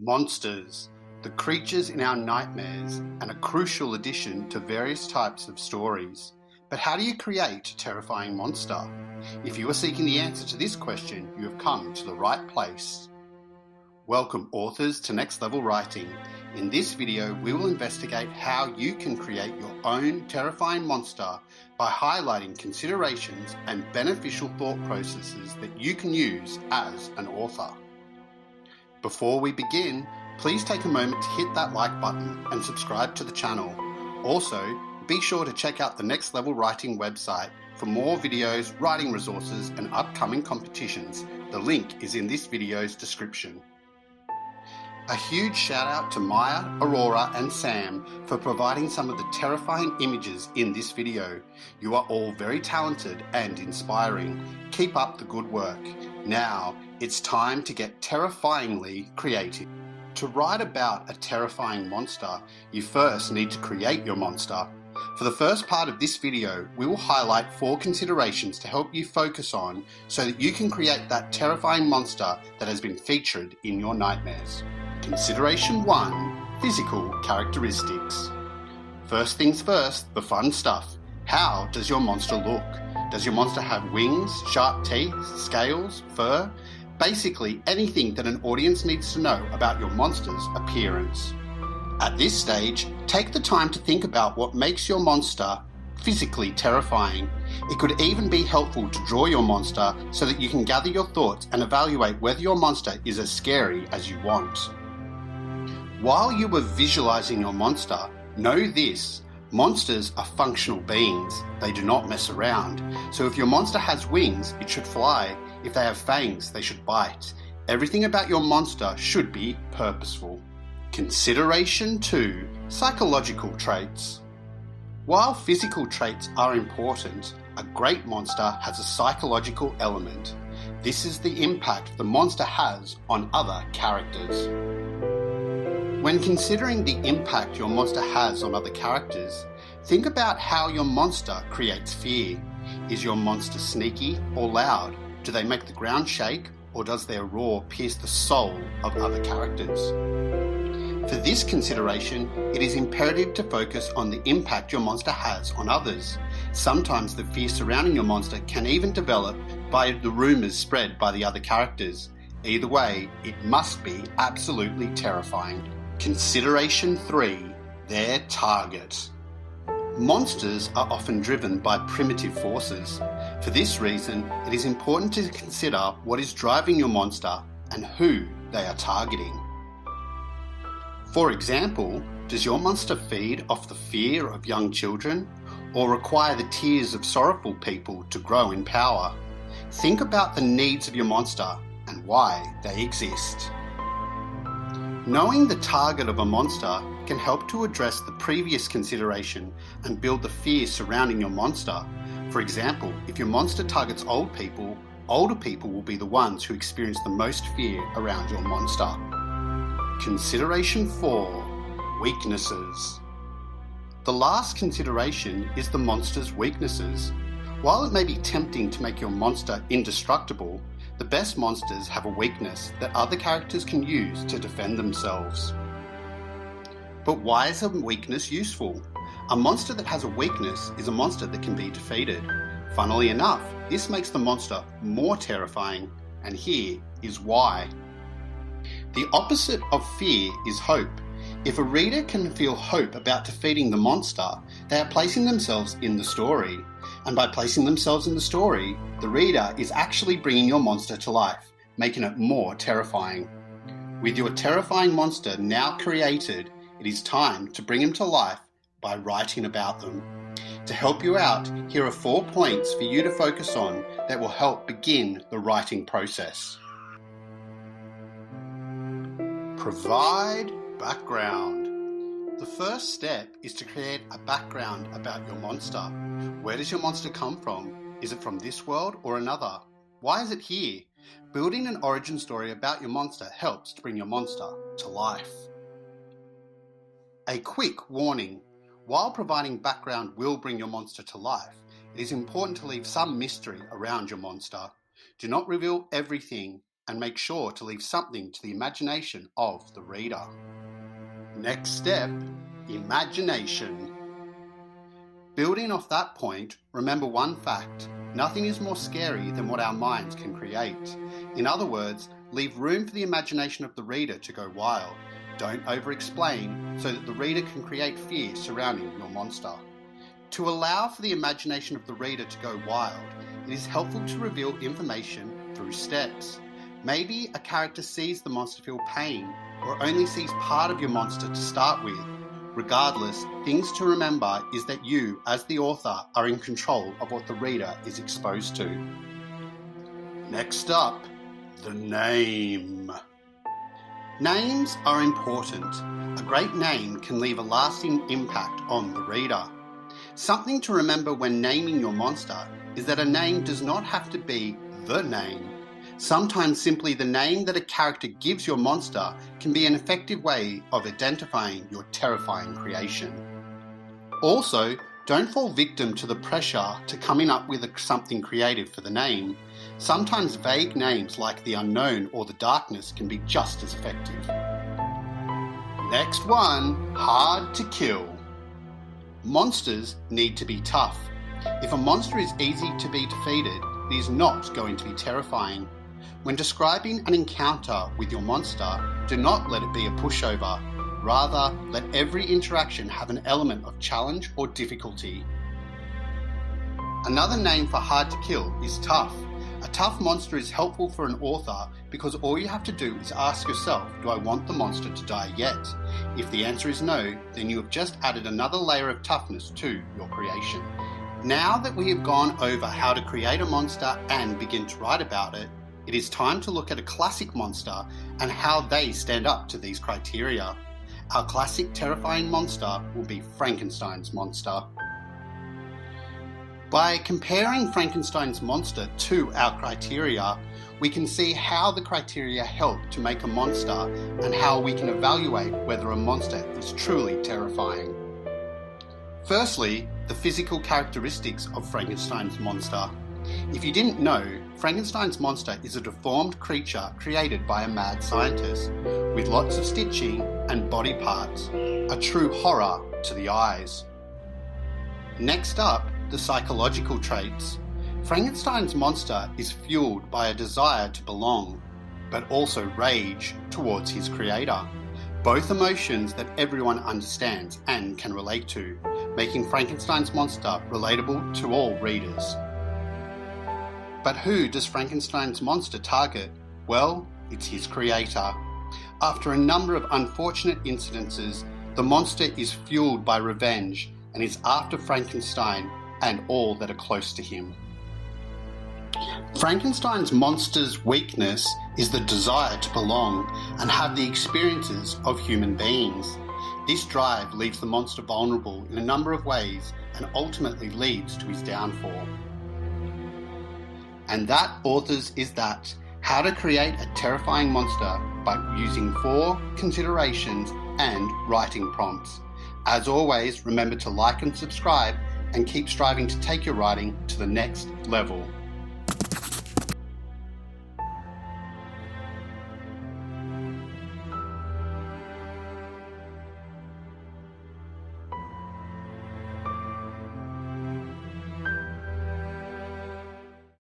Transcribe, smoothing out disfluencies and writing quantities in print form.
Monsters, the creatures in our nightmares, and a crucial addition to various types of stories. But how do you create a terrifying monster? If you are seeking the answer to this question, you have come to the right place. Welcome authors to Next Level Writing. In this video, we will investigate how you can create your own terrifying monster by highlighting considerations and beneficial thought processes that you can use as an author. Before we begin, please take a moment to hit that like button and subscribe to the channel. Also, be sure to check out the Next Level Writing website for more videos, writing resources, and upcoming competitions. The link is in this video's description. A huge shout out to Maya, Aurora, and Sam for providing some of the terrifying images in this video. You are all very talented and inspiring. Keep up the good work. Now, it's time to get terrifyingly creative. To write about a terrifying monster, you first need to create your monster. For the first part of this video, we will highlight 4 considerations to help you focus on so that you can create that terrifying monster that has been featured in your nightmares. Consideration 1. Physical characteristics. First things first, the fun stuff. How does your monster look? Does your monster have wings, sharp teeth, scales, fur? Basically anything that an audience needs to know about your monster's appearance. At this stage, take the time to think about what makes your monster physically terrifying. It could even be helpful to draw your monster so that you can gather your thoughts and evaluate whether your monster is as scary as you want. While you were visualizing your monster, know this: monsters are functional beings. They do not mess around. So if your monster has wings, it should fly. If they have fangs, they should bite. Everything about your monster should be purposeful. Consideration 2. Psychological traits. While physical traits are important, a great monster has a psychological element. This is the impact the monster has on other characters. When considering the impact your monster has on other characters, think about how your monster creates fear. Is your monster sneaky or loud? Do they make the ground shake, or does their roar pierce the soul of other characters? For this consideration, it is imperative to focus on the impact your monster has on others. Sometimes the fear surrounding your monster can even develop by the rumours spread by the other characters. Either way, it must be absolutely terrifying. Consideration 3. Their target. Monsters are often driven by primitive forces. For this reason, it is important to consider what is driving your monster and who they are targeting. For example, does your monster feed off the fear of young children or require the tears of sorrowful people to grow in power? Think about the needs of your monster and why they exist. Knowing the target of a monster can help to address the previous consideration and build the fear surrounding your monster. For example, if your monster targets old people, older people will be the ones who experience the most fear around your monster. Consideration 4. Weaknesses. The last consideration is the monster's weaknesses. While it may be tempting to make your monster indestructible, the best monsters have a weakness that other characters can use to defend themselves. But why is a weakness useful? A monster that has a weakness is a monster that can be defeated. Funnily enough, this makes the monster more terrifying, and here is why. The opposite of fear is hope. If a reader can feel hope about defeating the monster, they are placing themselves in the story. And by placing themselves in the story, the reader is actually bringing your monster to life, making it more terrifying. With your terrifying monster now created, it is time to bring him to life by writing about them. To help you out, here are 4 points for you to focus on that will help begin the writing process. Provide background. The first step is to create a background about your monster. Where does your monster come from? Is it from this world or another? Why is it here? Building an origin story about your monster helps to bring your monster to life. A quick warning. While providing background will bring your monster to life, it is important to leave some mystery around your monster. Do not reveal everything. and make sure to leave something to the imagination of the reader. Next step, imagination. Building off that point, remember one fact: nothing is more scary than what our minds can create. In other words, leave room for the imagination of the reader to go wild. Don't over-explain so that the reader can create fear surrounding your monster. To allow for the imagination of the reader to go wild, it is helpful to reveal information through steps. Maybe a character sees the monster feel pain, or only sees part of your monster to start with. Regardless, things to remember is that you, as the author, are in control of what the reader is exposed to. Next up, the name. Names are important. A great name can leave a lasting impact on the reader. Something to remember when naming your monster is that a name does not have to be the name. Sometimes simply the name that a character gives your monster can be an effective way of identifying your terrifying creation. Also, don't fall victim to the pressure to coming up with something creative for the name. Sometimes vague names like the unknown or the darkness can be just as effective. Next one, hard to kill. Monsters need to be tough. If a monster is easy to be defeated, it is not going to be terrifying. When describing an encounter with your monster, do not let it be a pushover. Rather, let every interaction have an element of challenge or difficulty. Another name for hard to kill is tough. A tough monster is helpful for an author because all you have to do is ask yourself, do I want the monster to die yet? If the answer is no, then you have just added another layer of toughness to your creation. Now that we have gone over how to create a monster and begin to write about it, it is time to look at a classic monster and how they stand up to these criteria. Our classic terrifying monster will be Frankenstein's monster. By comparing Frankenstein's monster to our criteria, we can see how the criteria help to make a monster and how we can evaluate whether a monster is truly terrifying. Firstly, the physical characteristics of Frankenstein's monster. If you didn't know, Frankenstein's monster is a deformed creature created by a mad scientist, with lots of stitching and body parts, a true horror to the eyes. Next up, the psychological traits. Frankenstein's monster is fueled by a desire to belong, but also rage towards his creator. Both emotions that everyone understands and can relate to, making Frankenstein's monster relatable to all readers. But who does Frankenstein's monster target? Well, it's his creator. After a number of unfortunate incidences, the monster is fueled by revenge and is after Frankenstein and all that are close to him. Frankenstein's monster's weakness is the desire to belong and have the experiences of human beings. This drive leaves the monster vulnerable in a number of ways and ultimately leads to his downfall. And that, authors, is that: how to create a terrifying monster by using 4 considerations and writing prompts. As always, remember to like and subscribe and keep striving to take your writing to the next level.